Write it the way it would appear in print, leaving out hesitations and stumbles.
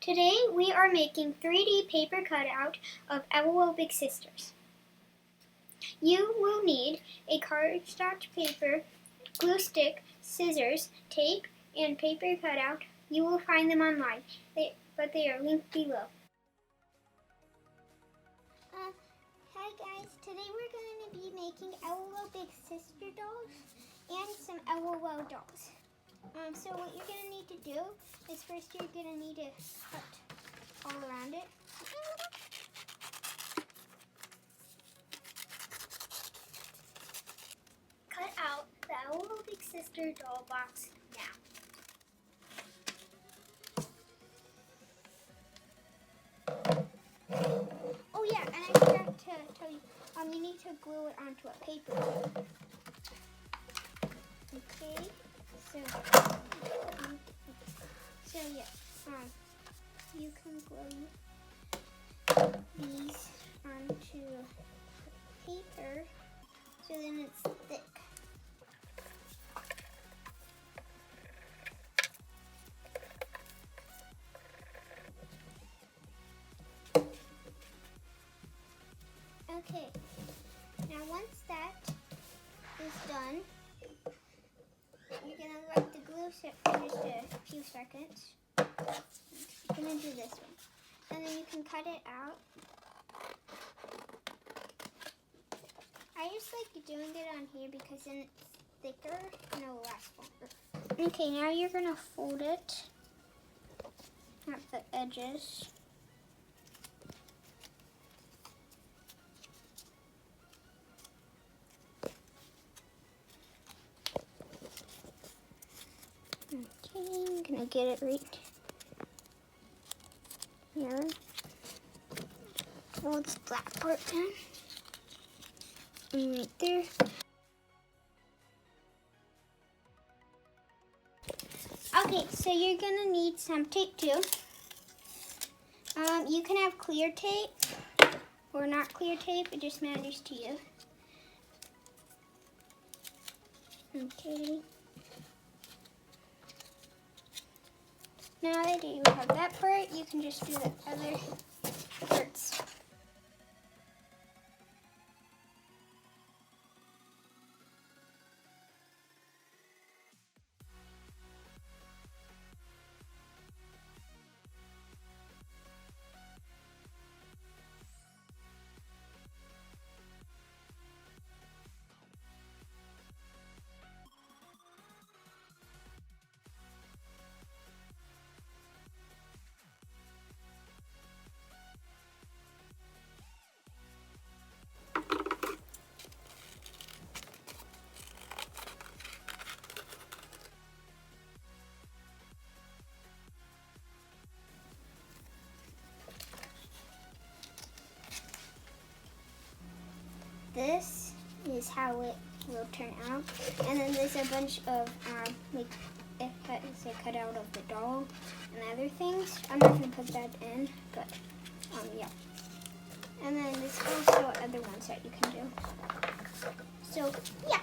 Today we are making 3D paper cutout of LOL Big Sisters. You will need a cardstock paper, glue stick, scissors, tape, and paper cutout. You will find them online, but they are linked below. Hi guys, today we're going to be making LOL Big Sister dolls and some LOL dolls. So what you're going to need to do is first you're going to need to cut all around it. Cut out the LOL Big Sister doll box now. Oh yeah, and I forgot to tell you, you need to glue it onto a paper. Okay, so yeah, you can glue these onto paper so then it's thick. Okay, now once that is done, you're going to let the glue sit for just a few seconds. You're going to do this one. And then you can cut it out. I just like doing it on here because then it's thicker and it'll last longer. Okay, now you're going to fold it at the edges. Okay, I'm gonna get it right here. Fold this black part down. And right there. Okay, so you're gonna need some tape too. You can have clear tape or not clear tape, it just matters to you. Okay. Now that you have that part, you can just do the other parts. This is how it will turn out. And then there's a bunch of cut out of the doll and other things. I'm not gonna put that in, but yeah. And then there's also other ones that you can do. So yeah.